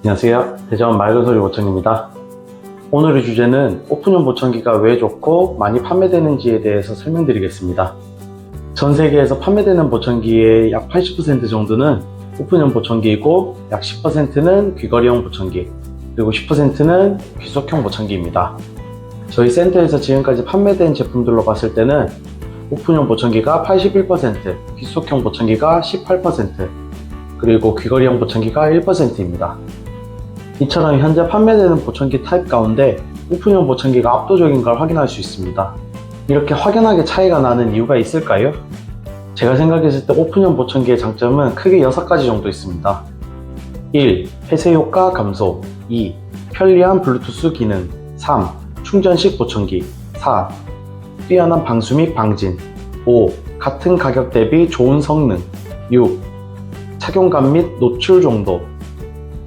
안녕하세요. 대전 맑은소리 보청기입니다. 오늘의 주제는 오픈형 보청기가 왜 좋고 많이 판매되는지에 대해서 설명드리겠습니다. 전 세계에서 판매되는 보청기의 약 80% 정도는 오픈형 보청기이고 약 10%는 귀걸이형 보청기, 그리고 10%는 귀속형 보청기입니다. 저희 센터에서 지금까지 판매된 제품들로 봤을 때는 오픈형 보청기가 81%, 귀속형 보청기가 18%, 그리고 귀걸이형 보청기가 1%입니다. 이처럼 현재 판매되는 보청기 타입 가운데 오픈형 보청기가 압도적인 걸 확인할 수 있습니다. 이렇게 확연하게 차이가 나는 이유가 있을까요? 제가 생각했을 때 오픈형 보청기의 장점은 크게 6가지 정도 있습니다. 1. 폐쇄 효과 감소. 2. 편리한 블루투스 기능. 3. 충전식 보청기. 4. 뛰어난 방수 및 방진. 5. 같은 가격 대비 좋은 성능. 6. 착용감 및 노출 정도.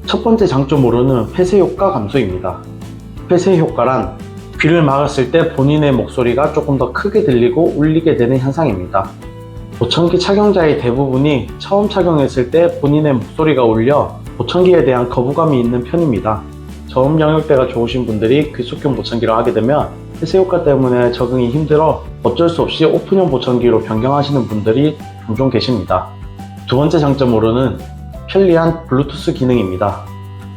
첫 번째 장점으로는 폐쇄 효과 감소입니다. 폐쇄 효과란 귀를 막았을 때 본인의 목소리가 조금 더 크게 들리고 울리게 되는 현상입니다. 보청기 착용자의 대부분이 처음 착용했을 때 본인의 목소리가 울려 보청기에 대한 거부감이 있는 편입니다. 저음 영역대가 좋으신 분들이 귀속형 보청기를 하게 되면 폐쇄 효과 때문에 적응이 힘들어 어쩔 수 없이 오픈형 보청기로 변경하시는 분들이 종종 계십니다. 두 번째 장점으로는 편리한 블루투스 기능입니다.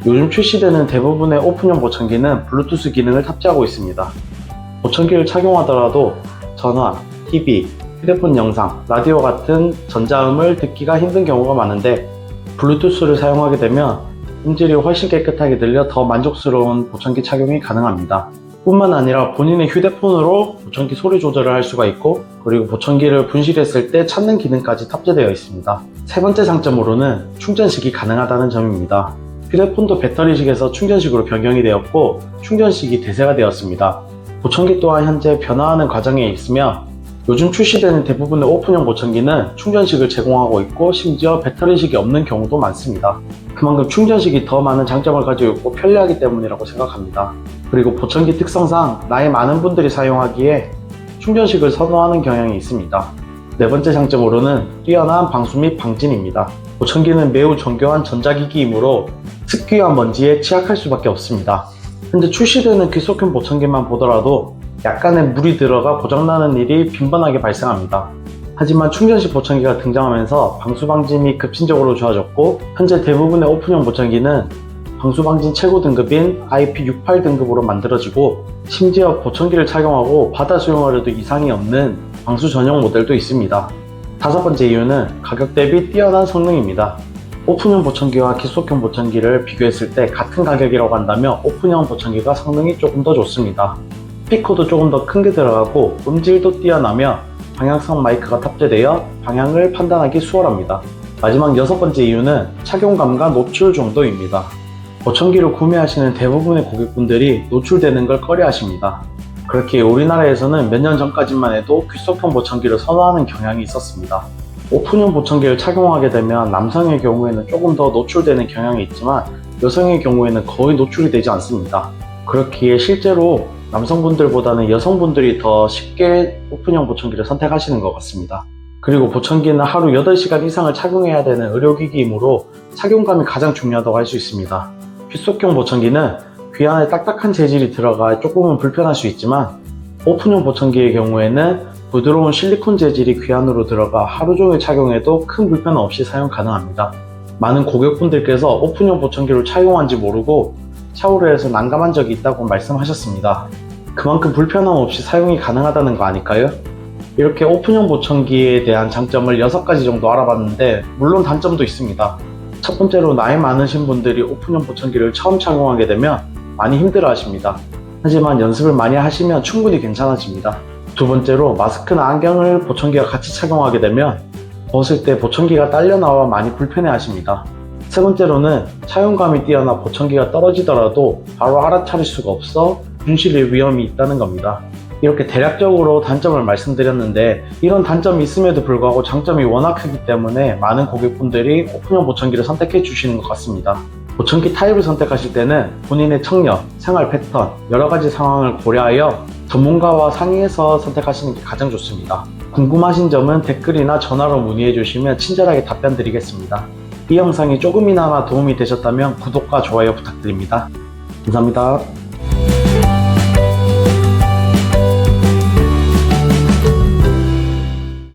요즘 출시되는 대부분의 오픈형 보청기는 블루투스 기능을 탑재하고 있습니다. 보청기를 착용하더라도 전화, TV, 휴대폰 영상, 라디오 같은 전자음을 듣기가 힘든 경우가 많은데 블루투스를 사용하게 되면 음질이 훨씬 깨끗하게 들려 더 만족스러운 보청기 착용이 가능합니다. 뿐만 아니라 본인의 휴대폰으로 보청기 소리 조절을 할 수가 있고, 그리고 보청기를 분실했을 때 찾는 기능까지 탑재되어 있습니다. 세 번째 장점으로는 충전식이 가능하다는 점입니다. 휴대폰도 배터리식에서 충전식으로 변경이 되었고 충전식이 대세가 되었습니다. 보청기 또한 현재 변화하는 과정에 있으며 요즘 출시되는 대부분의 오픈형 보청기는 충전식을 제공하고 있고 심지어 배터리식이 없는 경우도 많습니다. 그만큼 충전식이 더 많은 장점을 가지고 있고 편리하기 때문이라고 생각합니다. 그리고 보청기 특성상 나이 많은 분들이 사용하기에 충전식을 선호하는 경향이 있습니다. 네 번째 장점으로는 뛰어난 방수 및 방진입니다. 보청기는 매우 정교한 전자기기이므로 습기와 먼지에 취약할 수밖에 없습니다. 현재 출시되는 귀속형 보청기만 보더라도 약간의 물이 들어가 고장나는 일이 빈번하게 발생합니다. 하지만 충전식 보청기가 등장하면서 방수 방진이 급진적으로 좋아졌고 현재 대부분의 오픈형 보청기는 방수 방진 최고 등급인 IP68 등급으로 만들어지고 심지어 보청기를 착용하고 바다 수영하려도 이상이 없는 방수 전용 모델도 있습니다. 다섯 번째 이유는 가격 대비 뛰어난 성능입니다. 오픈형 보청기와 귀속형 보청기를 비교했을 때 같은 가격이라고 한다면 오픈형 보청기가 성능이 조금 더 좋습니다. 스피커도 조금 더 큰 게 들어가고 음질도 뛰어나며 방향성 마이크가 탑재되어 방향을 판단하기 수월합니다. 마지막 여섯 번째 이유는 착용감과 노출 정도입니다. 보청기를 구매하시는 대부분의 고객분들이 노출되는 걸 꺼려하십니다. 그렇게 우리나라에서는 몇 년 전까지만 해도 귀속형 보청기를 선호하는 경향이 있었습니다. 오픈형 보청기를 착용하게 되면 남성의 경우에는 조금 더 노출되는 경향이 있지만 여성의 경우에는 거의 노출이 되지 않습니다. 그렇기에 실제로 남성분들보다는 여성분들이 더 쉽게 오픈형 보청기를 선택하시는 것 같습니다. 그리고 보청기는 하루 8시간 이상을 착용해야 되는 의료기기이므로 착용감이 가장 중요하다고 할 수 있습니다. 귀속형 보청기는 귀 안에 딱딱한 재질이 들어가 조금은 불편할 수 있지만 오픈형 보청기의 경우에는 부드러운 실리콘 재질이 귀 안으로 들어가 하루 종일 착용해도 큰 불편 없이 사용 가능합니다. 많은 고객분들께서 오픈형 보청기를 착용한지 모르고 샤워를 해서 난감한 적이 있다고 말씀하셨습니다. 그만큼 불편함 없이 사용이 가능하다는 거 아닐까요? 이렇게 오픈형 보청기에 대한 장점을 6가지 정도 알아봤는데 물론 단점도 있습니다. 첫 번째로 나이 많으신 분들이 오픈형 보청기를 처음 착용하게 되면 많이 힘들어 하십니다. 하지만 연습을 많이 하시면 충분히 괜찮아집니다. 두 번째로 마스크나 안경을 보청기와 같이 착용하게 되면 벗을 때 보청기가 딸려나와 많이 불편해 하십니다. 세 번째로는 착용감이 뛰어나 보청기가 떨어지더라도 바로 알아차릴 수가 없어 분실의 위험이 있다는 겁니다. 이렇게 대략적으로 단점을 말씀드렸는데 이런 단점이 있음에도 불구하고 장점이 워낙 크기 때문에 많은 고객분들이 오픈형 보청기를 선택해 주시는 것 같습니다. 보청기 타입을 선택하실 때는 본인의 청력, 생활 패턴, 여러가지 상황을 고려하여 전문가와 상의해서 선택하시는 게 가장 좋습니다. 궁금하신 점은 댓글이나 전화로 문의해 주시면 친절하게 답변 드리겠습니다. 이 영상이 조금이나마 도움이 되셨다면 구독과 좋아요 부탁드립니다. 감사합니다.